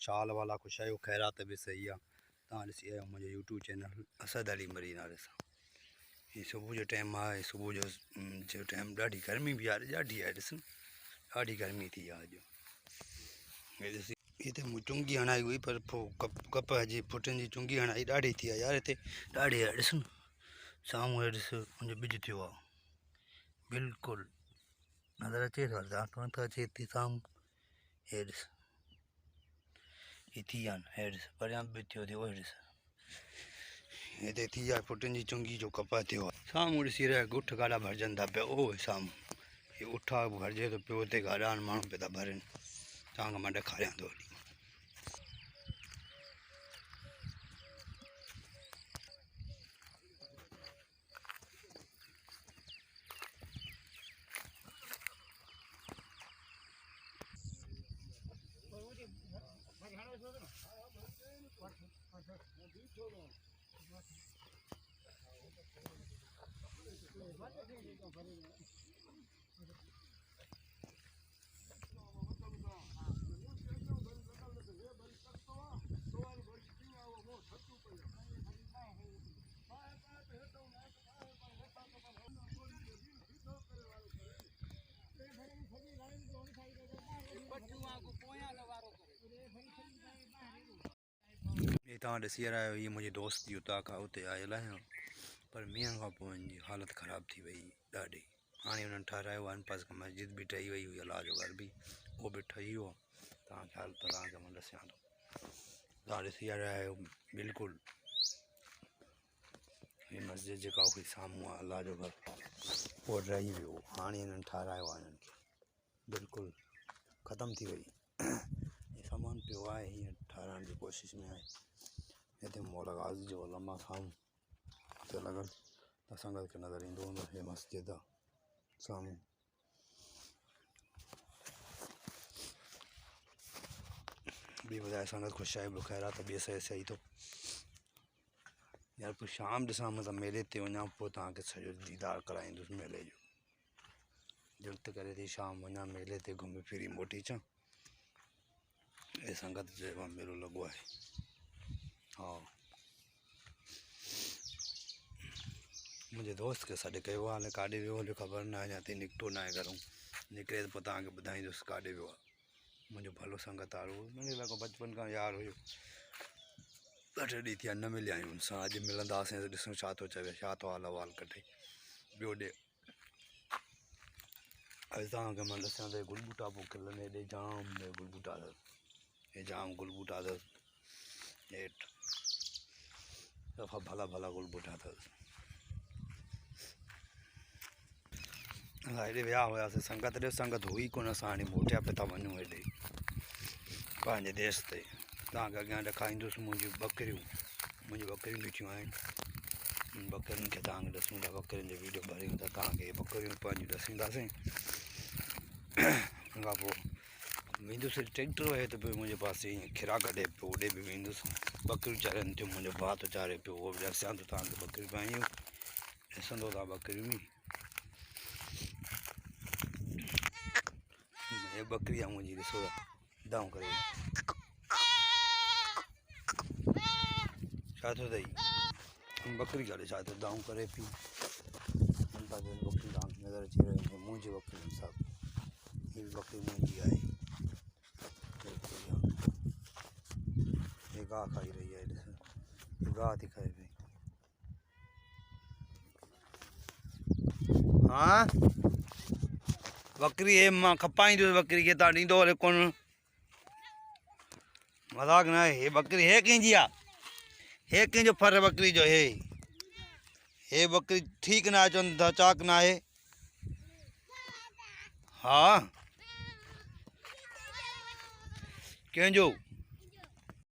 शाल वाला कुछ है खैरात भी सही है। तव्हां ॾिसी आहियो मुंहिंजो यूट्यूब चैनल असद अली मरी नाले सां। हीअ सुबुह जो टाइम आहे, सुबुह जो टाइम ॾाढी गर्मी बि आहे, ॾाढी आहे। ॾिस ॾाढी गर्मी थी आहे अॼु। हे ॾिसी हिते मूं चुंगी हणाई हुई पर पोइ कप जी फुटनि जी चुंगी हणाई ॾाढी थी आहे यार। हिते ॾाढी आहे। ॾिस न साम्हूं ॾिस मुंहिंजो ॿिज थियो आहे बिल्कुलु नज़र अचे थो कोन थो अचे हिते साम्हूं। हे ॾिस हीअ थी आहे हे ॾिस परियां बि थियो हे ॾिस हिते थी आहे फुटनि जी चुंगी जो कपह थियो आहे। साम्हूं ॾिसी रहिया ॻुठ गाॾा भरिजनि था पिया। ओ साम्हूं हीअ उठा भरिजे थो पियो, हुते गाॾा माण्हू पिया था भरनि। तव्हांखे मां ॾेखारियां थो हली। ये तव्हां ॾिसी रहिया आहियो, हीअ मुंहिंजी दोस्त जी उतां खां उते आयल आहियां, पर मींहं खां पोइ हिनजी हालत ख़राब थी वई ॾाढी। हाणे हुननि ठारायो आहे पास खां मस्जिद बि ठही वई हुई, अलाह जो घर बि उहो बि ठही वियो। तव्हांखे मां ॾसां थो। तव्हां ॾिसी रहिया आहियो बिल्कुलु हीअ मस्जिद जेका हुई साम्हूं आहे अलाह जो घर, उहो रही वियो। हाणे हिननि ठारायो आहे हिननि खे बिल्कुलु ख़तमु थी वई। सामान पियो आहे हीअं ठाराइण जी कोशिशि में आहे। हिते मौला गाज़ी जो लम्हा साम्हूं हिते लॻल त संगत खे नज़र ईंदो हूंदो। हे मस्जिद आहे साम्हूं। ॿी ॿुधाए संगत ख़ुशि आहे, ॿियो ख़ैरात ॿिए सही थो यार। पोइ शाम ॾिसां मतिलबु मेले ते वञा, पोइ तव्हांखे सॼो दीदार कराईंदुसि मेले जो। जुल्त करे थी शाम वञा मेले ते, घुमी फिरी मोटी अचां। हे संगत जे मेलो लॻो आहे। हा मुंहिंजे दोस्त खे सॾु कयो आहे, हाणे काॾे वियो हलियो ख़बर न आहे, अञा ताईं निकितो न आहे घरों। निकिरे त पोइ तव्हांखे ॿुधाईंदुसि काॾे वियो आहे। मुंहिंजो भलो संगत वारो मुंहिंजे लॻो बचपन खां यार हुयो। ॿ टे ॾींहं थिया न मिलिया आहियूं हुन सां। अॼु मिलंदासीं त ॾिसूं छा थो चवे, छा थो हाल अहिवाल कढे। ॿियो ॾे अॼु तव्हांखे मां ॾिसां त गुल ॿूटा पोइ खिलनि हेॾे जाम गुल ॿूटा अथसि। हे जाम गुल ॿूटा अथसि हेठि सफ़ा भला भला गुल ॿूटा अथसि। हेॾे विया हुआसीं संगत ॾे, संगत हुई कोन। असां हाणे मोटिया पिया था वञूं हेॾे पंहिंजे देश ते। तव्हांखे अॻियां ॾेखारींदुसि मुंहिंजियूं ॿकरियूं ॾिठियूं आहिनि। ॿकरियुनि खे तव्हांखे ॾसूं था, ॿकरियुनि जो वीडियो भरियूं था तव्हांखे। ॿकरियूं पंहिंजियूं ॾसींदासीं। उन खां पोइ वेंदुसि ट्रैक्टर वहे त पियो मुंहिंजे पासे ईअं खिरा कढे पियो, होॾे बि वेंदुसि। ॿकरियूं चारनि थियूं, मुंहिंजो भाउ थो चारे पियो, उहो बि ॾसां थो तव्हांखे। ॿकरियूं पंहिंजियूं ॾिसंदो तव्हां ॿकरियूं बि। हे ॿकरी आहे मुंहिंजी, ॾिसो दाऊं करे छा थो अथई ॿकरी काॾे छा थियो दाऊं करे पई। ॿकरी तव्हांखे नज़र अची रही मुंहिंजी ॿकरी सभु। हीअ बि ॿकरी मुंहिंजी आहे। हे गाह खाई रही आहे, ॾिस हे गाह थी खाए पई। हा बकरी हे मां खपाईंदुसि बकरी खे, तव्हां ॾींदो हले कोन। मज़ाक न आहे। हे बकरी हे कंहिंजी आहे, हे कंहिंजो फर बकरी जो। हे बकरी ठीकु न आहे, चवनि था चाक न आहे। हा कंहिंजो